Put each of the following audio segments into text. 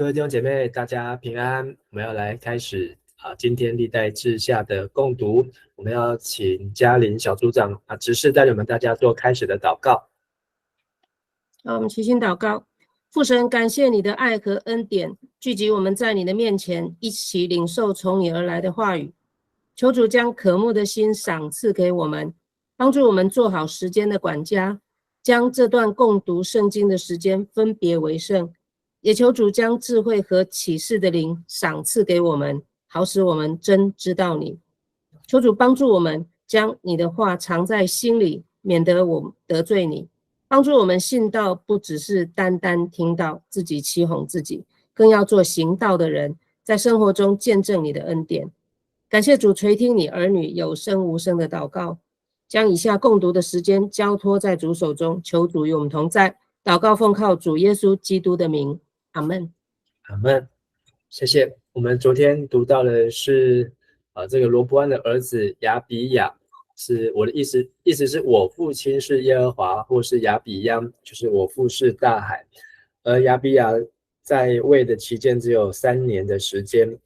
各位弟兄姐妹，大家平安。我们要来开始今天历代志下的共读。我们要请嘉玲小组长执事带领我们大家做开始的祷告。好，我们齐心祷告。父神，感谢你的爱和恩典，聚集我们在你的面前，一起领受从你而来的话语。求主将渴慕的心赏赐给我们，帮助我们做好时间的管家，将这段共读圣经的时间分别为圣。也求主将智慧和启示的灵赏赐给我们，好使我们真知道你。求主帮助我们将你的话藏在心里，免得我得罪你。帮助我们信道，不只是单单听到自己欺哄自己，更要做行道的人，在生活中见证你的恩典。感谢主垂听你儿女有声无声的祷告，将以下共读的时间交托在主手中，求主与我们同在。祷告奉靠主耶稣基督的名，阿们。阿们。谢谢。我们昨天读到的是这个罗波安的儿子亚比亚，是我的意思是我父亲是耶和华，或是亚比央，就是我父是大海。而亚比亚在位的期间只有3年的时间，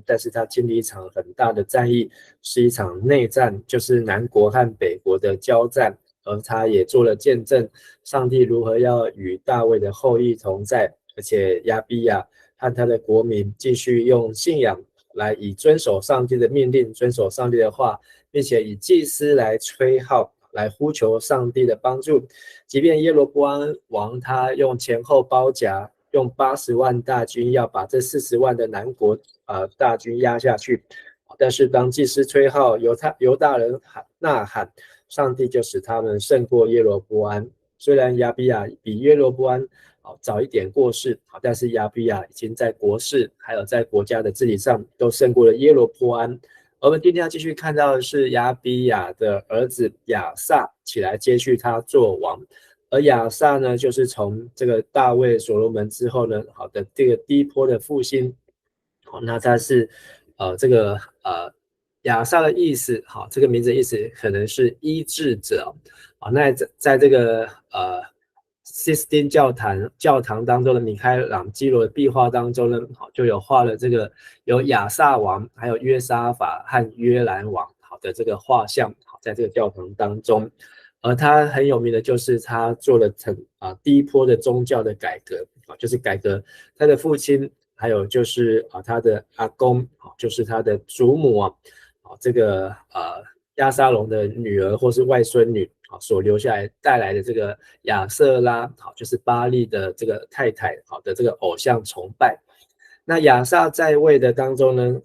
但是他经历一场很大的战役，是一场内战，就是南国和北国的交战，而他也做了见证，上帝如何要与大卫的后裔同在，而且亚比亚和他的国民继续用信仰来以遵守上帝的命令，遵守上帝的话，并且以祭司来吹号，来呼求上帝的帮助。即便耶罗波安王他用前后包夹，用80万大军要把这40万的南国大军压下去，但是当祭司吹号，犹大人呐喊，上帝就使他们胜过耶罗波安。虽然亚比亚比耶罗波安早一点过世，但是亚比亚已经在国事还有在国家的治理上都胜过了耶罗波安。我们今天要继续看到的是亚比亚的儿子亚撒起来接续他做王，而亚撒呢，就是从这个大卫所罗门之后呢，好的这个第一波的复兴。那他是这个亚撒的意思，好，这个名字的意思可能是医治者。那在这个西斯丁教堂当中的米开朗基罗的壁画当中呢，就有画了这个有亚撒王，还有约沙法和约兰王好的这个画像，在这个教堂当中。而他很有名的就是他做了第一波的宗教的改革，就是改革他的父亲，还有就是他的阿公，就是他的祖母这个亚撒龙的女儿或是外孙女所留下来带来的这个亚瑟拉，就是巴力的这个太太的这个偶像崇拜。那亚撒在位的当中呢，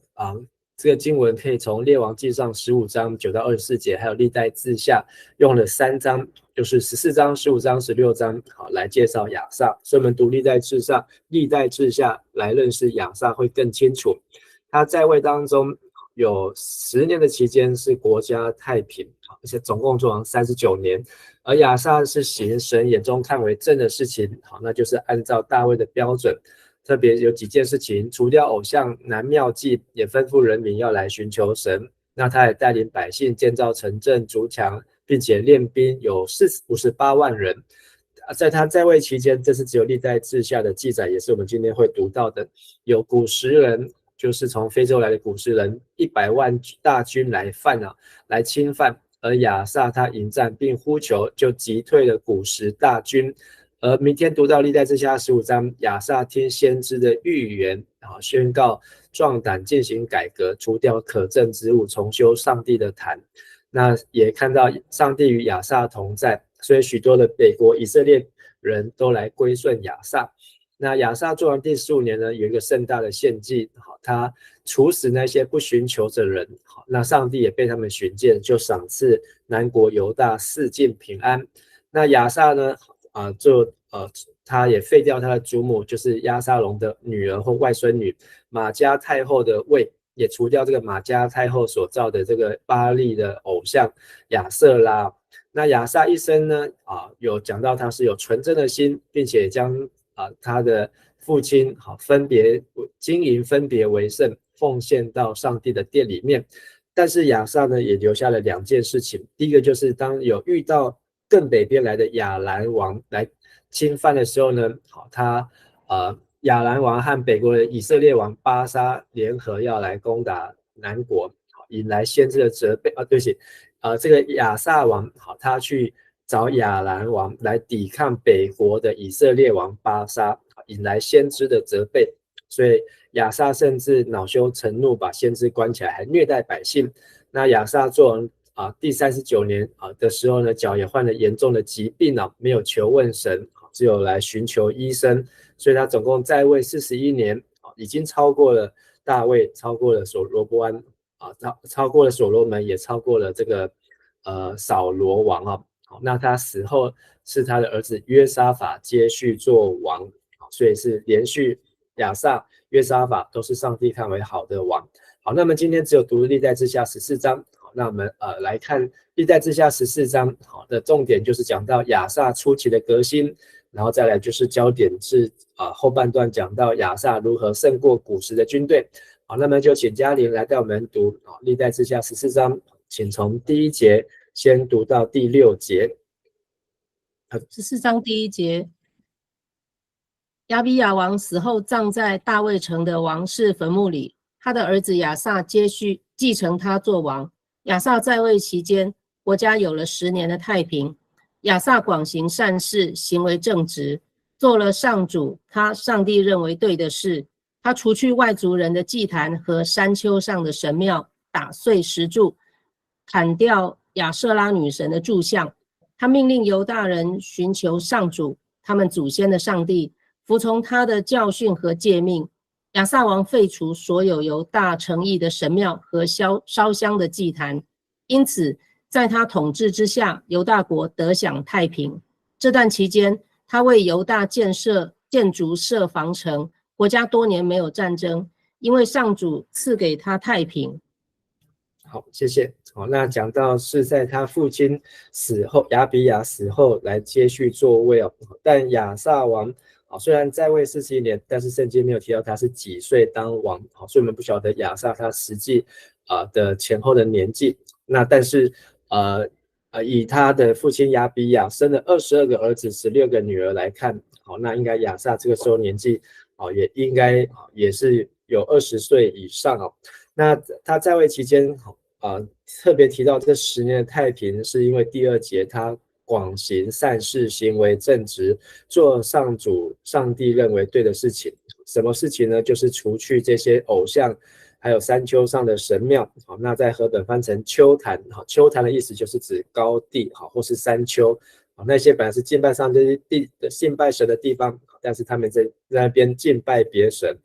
这个经文可以从列王纪上15章9到24节，还有历代志下用了3章，就是14章、15章、16章来介绍亚撒。所以我们读历代志下来认识亚撒会更清楚。他在位当中有10年的期间是国家太平，而且总共做王39年。而亚撒是行神眼中看为正的事情，那就是按照大卫的标准，特别有几件事情，除掉偶像、南庙祭，也吩咐人民要来寻求神。那他也带领百姓建造城镇、筑墙，并且练兵，有58万人。在他在位期间，这是只有历代志下的记载，也是我们今天会读到的。有古时人，就是从非洲来的古时人100万大军来侵犯，而亚撒他迎战并呼求，就击退了古时大军。而明天读到历代志下15章，亚撒听先知的预言，宣告壮胆进行改革，除掉可憎之物，重修上帝的坛。那也看到上帝与亚撒同在，所以许多的北国以色列人都来归顺亚撒。那亚撒做完第15年呢，有一个盛大的献祭，他处死那些不寻求的人，那上帝也被他们寻见，就赏赐南国犹大四境平安。那亚撒呢，他也废掉他的祖母，就是押沙龙的女儿或外孙女玛迦太后的位，也除掉这个玛迦太后所造的这个巴力的偶像亚瑟拉。那亚撒一生呢，有讲到他是有纯正的心，并且将他的父亲分别经营分别为圣，奉献到上帝的殿里面。但是亚撒呢，也留下了2件事情，第一个就是当有遇到更北边来的亚兰王来侵犯的时候呢，他亚兰王和北国的以色列王巴沙联合要来攻打南国，引来先知的责备对不起，这个亚萨王他去找亚兰王来抵抗北国的以色列王巴沙，引来先知的责备，所以亚萨甚至恼羞成怒，把先知关起来，还虐待百姓。那亚萨做王第39年的时候呢，脚也患了严重的疾病没有求问神，只有来寻求医生，所以他总共在位41年，已经超过了大卫，超过了罗波安超过了所罗门，也超过了这个扫罗王那他死后是他的儿子约沙法接续做王，所以是连续亚萨、约沙法都是上帝看为好的王。好，那么今天只有读历代志下14章，那我们来看历代志下14章的重点就是讲到亚萨初期的革新，然后再来就是焦点是后半段讲到亚萨如何胜过古时的军队。好，那么就请嘉玲来带我们读历代志下14章，请从第1节先读到第6节。14章第1节，亚比亚王死后葬在大卫城的王室坟墓里，他的儿子亚萨接续继承他做王。亚萨在位期间，国家有了10年的太平。亚萨广行善事，行为正直，做了上主他上帝认为对的事。他除去外族人的祭坛和山丘上的神庙，打碎石柱，砍掉亚舍拉女神的柱像。他命令犹大人寻求上主他们祖先的上帝，服从他的教训和诫命。亚萨王废除所有犹大城邑的神庙和烧香的祭坛，因此在他统治之下，犹大国得享太平。这段期间，他为犹大建筑设防城，国家多年没有战争，因为上主赐给他太平。好，谢谢。好，那讲到是在他父亲死后，亚比亚死后来接续座位但亚萨王虽然在位41年，但是圣经没有提到他是几岁当王，所以我们不晓得亚萨他实际的前后的年纪。那但是以他的父亲亚比亚生了22个儿子，16个女儿来看，那应该亚萨这个时候年纪也应该也是有20岁以上那他在位期间特别提到这10年的太平，是因为第2节他广行善事，行为正直，做上主上帝认为对的事情。什么事情呢？就是除去这些偶像还有山丘上的神庙。那在和本翻成丘坛，丘坛的意思就是指高地或是山丘，那些本来是敬拜上帝的敬拜神的地方，但是他们在那边敬拜别神，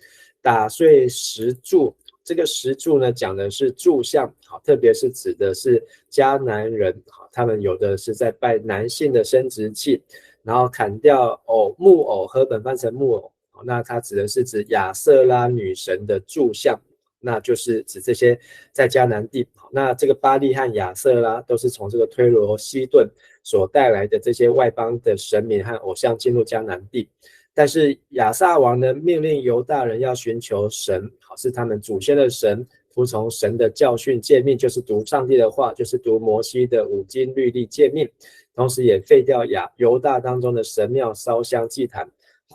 打碎石柱。这个石柱呢，讲的是柱像，特别是指的是迦南人，他们有的是在拜男性的生殖器，然后砍掉木偶，和本翻成木偶，那它指的是指亚瑟拉女神的柱像，那就是指这些在迦南地。那这个巴利和亚瑟拉都是从这个推罗西顿所带来的这些外邦的神明和偶像进入迦南地。但是亚萨王呢，命令犹大人要寻求神，是他们祖先的神，服从神的教训诫命，就是读上帝的话，就是读摩西的5经律例诫命，同时也废掉犹大当中的神庙、烧香祭坛。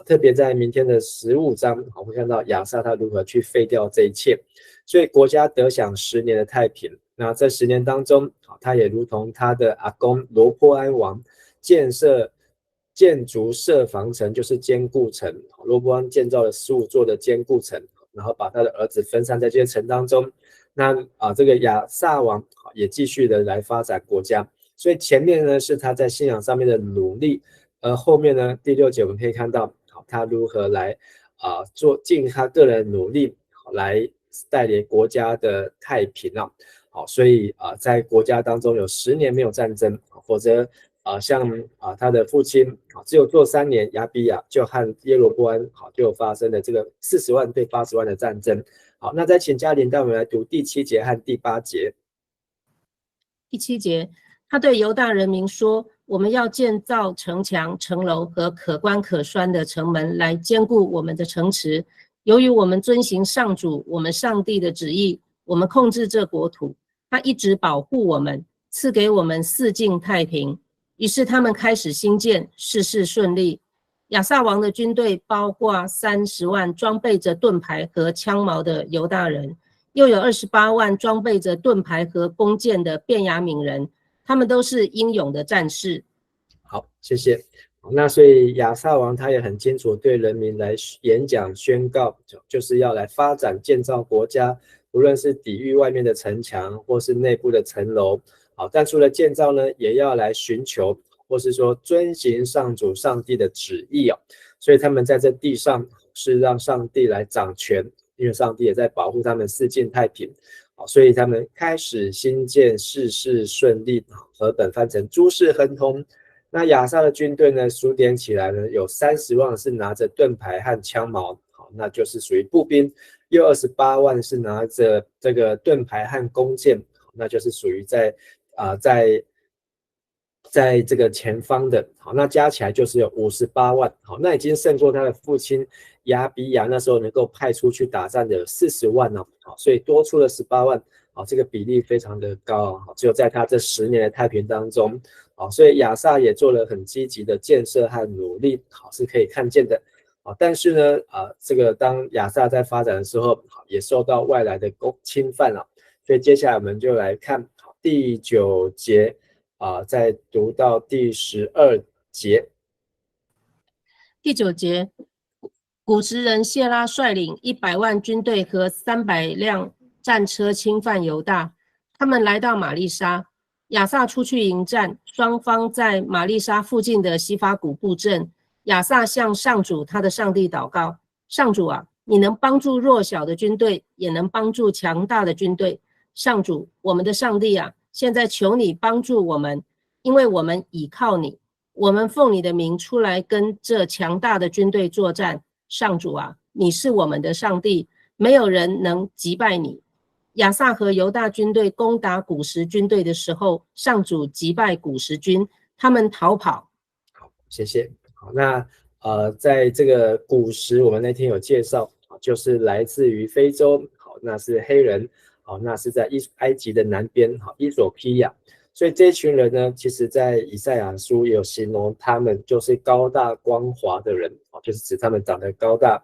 特别在明天的15章，我们看到亚萨他如何去废掉这一切，所以国家得享10年的太平。那这10年当中，他也如同他的阿公罗波安王建筑设防城，就是坚固城。罗波安建造了15座的坚固城，然后把他的儿子分散在这些城当中。那这个亚萨王也继续的来发展国家。所以前面呢是他在信仰上面的努力，而后面呢第6节我们可以看到他如何来尽他个人的努力来带领国家的太平所以在国家当中有10年没有战争，否则像他的父亲只有做3年，亚比亚就和耶罗波安就发生了这个40万对80万的战争。好，那再请嘉玲带我们来读第7节和第8节。第7节，他对犹大人民说：我们要建造城墙、城楼和可观可栓的城门，来坚固我们的城池。由于我们遵行上主我们上帝的旨意，我们控制这国土，他一直保护我们，赐给我们四境太平。于是他们开始兴建，事事顺利。亚萨王的军队包括30万装备着盾牌和枪矛的犹大人，又有28万装备着盾牌和弓箭的便雅悯人，他们都是英勇的战士。好，谢谢。那所以亚萨王他也很清楚对人民来演讲宣告，就是要来发展建造国家，无论是抵御外面的城墙或是内部的城楼。好，但除了建造呢，也要来寻求或是说遵行上主上帝的旨意哦。所以他们在这地上是让上帝来掌权，因为上帝也在保护他们四境太平。好，所以他们开始兴建，事事顺利。和本翻成诸事亨通。那亚萨的军队呢，数点起来呢，有30万是拿着盾牌和枪矛，好，那就是属于步兵；又28万是拿着这个盾牌和弓箭，那就是属于在这个前方的。好，那加起来就是有58万。好，那已经胜过他的父亲亚比亚那时候能够派出去打仗的40万哦。好，所以多出了18万。好，这个比例非常的高。好，只有在他这10年的太平当中。好，所以亚萨也做了很积极的建设和努力，好，是可以看见的。好，但是呢，这个当亚萨在发展的时候，也受到外来的侵犯了。所以接下来我们就来看第9节，再读到第12节。第9节，古时人谢拉率领100万军队和300辆战车侵犯犹大，他们来到玛丽莎。亚萨出去迎战，双方在玛丽莎附近的西法谷布阵。亚萨向上主他的上帝祷告：上主啊，你能帮助弱小的军队，也能帮助强大的军队。上主，我们的上帝啊，现在求你帮助我们，因为我们倚靠你，我们奉你的名出来跟这强大的军队作战。上主啊，你是我们的上帝，没有人能击败你。亚萨和犹大军队攻打古时军队的时候，上主击败古时军，他们逃跑。好，谢谢。好，那在这个古时，我们那天有介绍，就是来自于非洲，好，那是黑人，好，那是在埃及的南边，好，伊索匹亚。所以这群人呢，其实在以赛亚书也有形容他们就是高大光滑的人，就是指他们长得高大，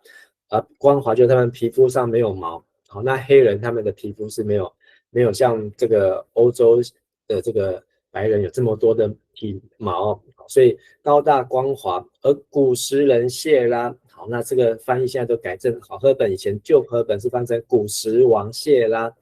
光滑就是他们皮肤上没有毛。好，那黑人他们的皮肤是没有像这个欧洲的这个白人有这么多的体毛，所以高大光滑。而古时人谢拉，好，那这个翻译现在都改正，好，和本以前旧和本是翻成古时王谢拉，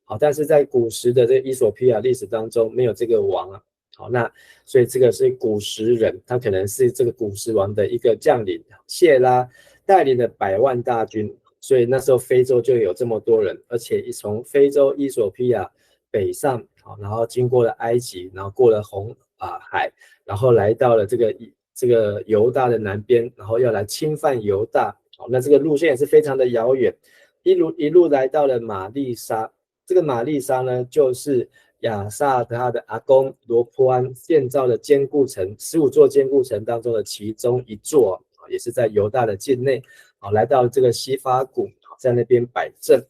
好，但是在古时的这个伊索匹亚历史当中没有这个王啊，好，那所以这个是古时人，他可能是这个古时王的一个将领，谢拉带领了100万大军。所以那时候非洲就有这么多人，而且从非洲伊索匹亚北上，然后经过了埃及，然后过了红海，然后来到了这个犹大的南边，然后要来侵犯犹大。那这个路线也是非常的遥远，一路来到了玛丽莎。这个玛丽莎呢，就是亚萨他的阿公罗波安建造的坚固城，15座坚固城当中的其中一座，也是在犹大的境内。好，来到这个西法谷，在那边摆阵。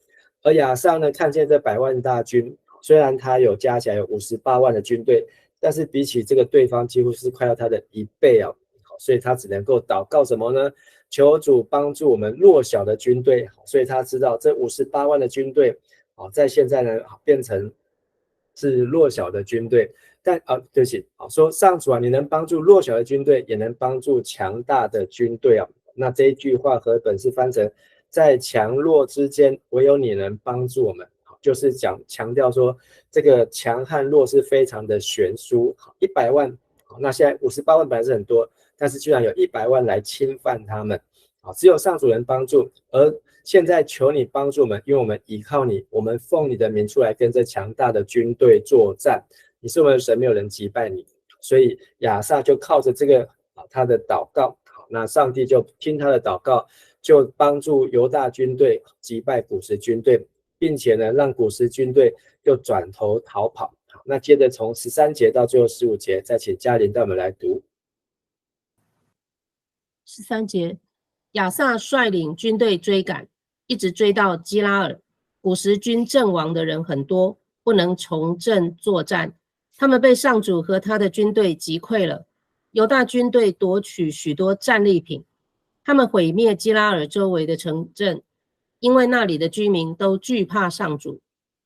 而亚萨呢，看见这100万大军，虽然他有加起来有58万的军队，但是比起这个对方几乎是快要他的1倍啊。所以他只能够祷告什么呢？求主帮助我们弱小的军队。所以他知道这58万的军队，在现在呢变成是弱小的军队。但对不起，说上主啊，你能帮助弱小的军队，也能帮助强大的军队啊。那这一句话和本是翻成在强弱之间，唯有你能帮助我们，就是强调说这个强和弱是非常的悬殊。100万，那现在58万本来是很多，但是居然有100万来侵犯他们，只有上主能帮助。而现在求你帮助我们，因为我们依靠你，我们奉你的名出来跟这强大的军队作战。你是我们的神，没有人击败你。所以亚萨就靠着这个他的祷告。那上帝就听他的祷告，就帮助犹大军队击败古时军队，并且呢，让古时军队又转头逃跑。那接着从13节到最后15节，再请嘉玲带我们来读。13节，亚萨率领军队追赶，一直追到基拉尔。古时军阵亡的人很多，不能从阵作战，他们被上主和他的军队击溃了。犹大军队夺取许多战利品，他们毁灭基拉尔周围的城镇，因为那里的居民都惧怕上主。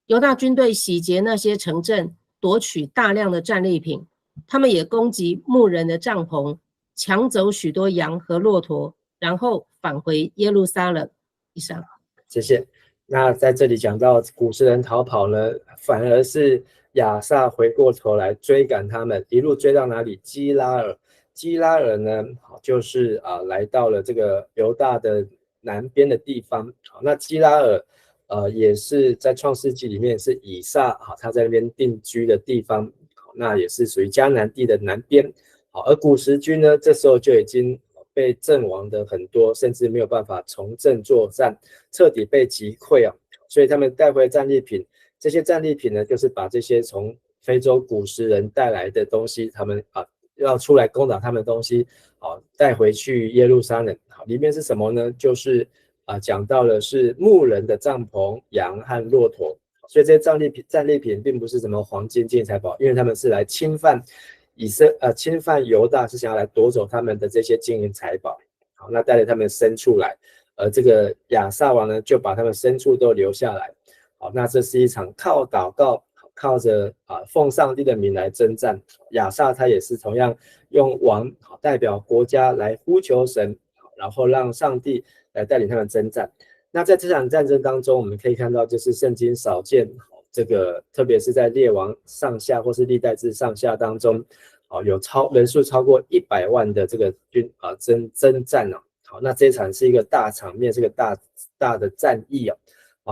犹大军队洗劫那些城镇，夺取大量的战利品，他们也攻击牧人的帐篷，抢走许多羊和骆驼，然后返回耶路撒冷。以上，谢谢。那在这里讲到古时人逃跑呢，反而是亚萨回过头来追赶他们，一路追到哪里？基拉尔。基拉尔呢，就是来到了这个犹大的南边的地方。那基拉尔也是在创世纪里面是以撒他在那边定居的地方，那也是属于迦南地的南边。而古时军呢，这时候就已经被阵亡的很多，甚至没有办法重振作战，彻底被击溃啊！所以他们带回战利品，这些战利品呢，就是把这些从非洲古时人带来的东西，他们要出来攻打他们的东西，带回去耶路撒冷。里面是什么呢？就是讲到了是牧人的帐篷、羊和骆驼。所以这些战利品并不是什么黄金、金银财宝，因为他们是来侵犯侵犯犹大，是想要来夺走他们的这些金银财宝。好，那带着他们牲畜来，而这个亚萨王呢，就把他们牲畜都留下来。好，那这是一场靠祷告、靠着奉上帝的名来征战。亚萨他也是同样用王代表国家来呼求神，然后让上帝来带领他们征战。那在这场战争当中，我们可以看到，就是圣经少见这个，特别是在列王上下或是历代志上下当中，有人数超过100万的这个征战好，那这一场是一个大场面，是个大的战役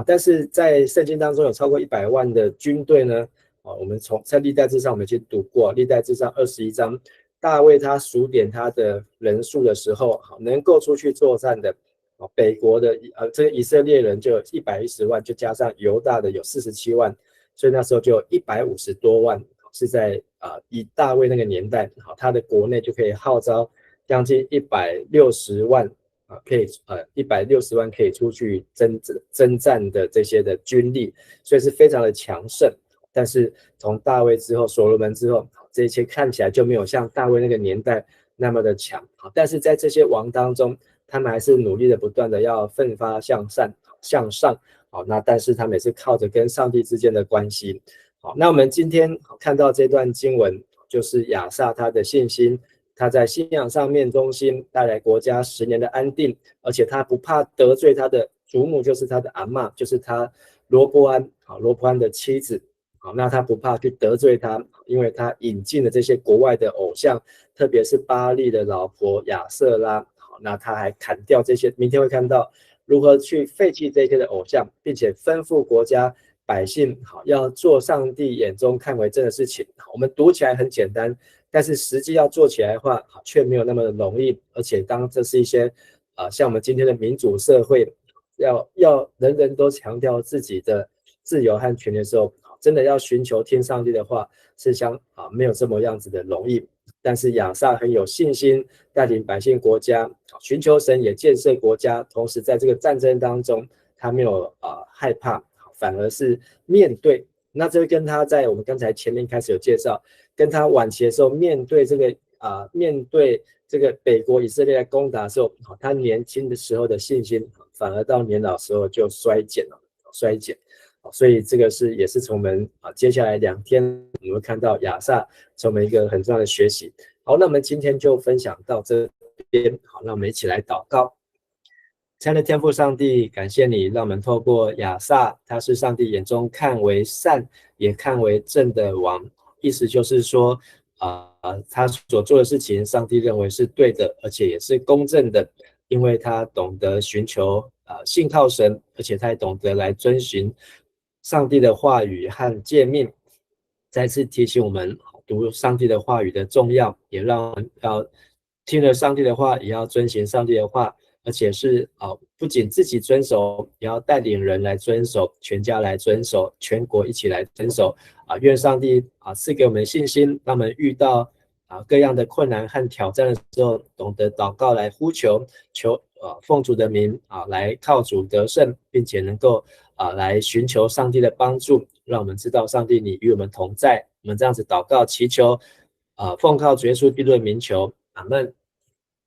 但是在圣经当中有超过100万的军队呢，我们在历代志上我们已经读过，历代志上21章，大卫他数点他的人数的时候，能够出去作战的。北国的这个以色列人就有110万，就加上犹大的有47万，所以那时候就有150多万是在以大卫那个年代，他的国内就可以号召将近160万可以160万可以出去征战的这些的军力，所以是非常的强盛。但是从大卫之后，所罗门之后，这一切看起来就没有像大卫那个年代那么的强。但是在这些王当中，他们还是努力的不断的要奋发向上。好，那但是他们也是靠着跟上帝之间的关系。好，那我们今天看到这段经文，就是亚萨他的信心，他在信仰上面忠心，带来国家10年的安定，而且他不怕得罪他的祖母，就是他的阿嬷，就是他罗波安的妻子。好，那他不怕去得罪他，因为他引进了这些国外的偶像，特别是巴利的老婆亚瑟拉。好，那他还砍掉这些，明天会看到如何去废弃这些的偶像，并且吩咐国家百姓要做上帝眼中看为正的事情。我们读起来很简单，但是实际要做起来的话，却没有那么的容易。而且当这是一些像我们今天的民主社会，要人人都强调自己的自由和权利的时候，真的要寻求听上帝的话，是没有这么样子的容易。但是亚萨很有信心，带领百姓国家寻求神，也建设国家。同时在这个战争当中，他没有害怕，反而是面对。那这跟他在我们刚才前面开始有介绍，跟他晚期的时候面对这个北国以色列来攻打的时候，他年轻的时候的信心，反而到年老时候就衰减。所以这个也是从我们接下来2天我们会看到亚萨成为一个很重要的学习。好，那我们今天就分享到这边。好，那我们一起来祷告。亲爱的天父上帝，感谢你让我们透过亚萨，他是上帝眼中看为善也看为正的王，意思就是说他所做的事情上帝认为是对的，而且也是公正的，因为他懂得寻求信靠神，而且他也懂得来遵循上帝的话语和诫命。再次提醒我们读上帝的话语的重要，也让我们要听了上帝的话，也要遵循上帝的话，而且是不仅自己遵守，也要带领人来遵守，全家来遵守，全国一起来遵守愿上帝赐给我们信心，让我们遇到各样的困难和挑战的时候，懂得祷告来呼求，奉主的名来靠主得胜，并且能够来寻求上帝的帮助，让我们知道上帝你与我们同在。我们这样子祷告祈求奉靠主耶稣基督的名求，阿们。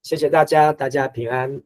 谢谢大家，大家平安。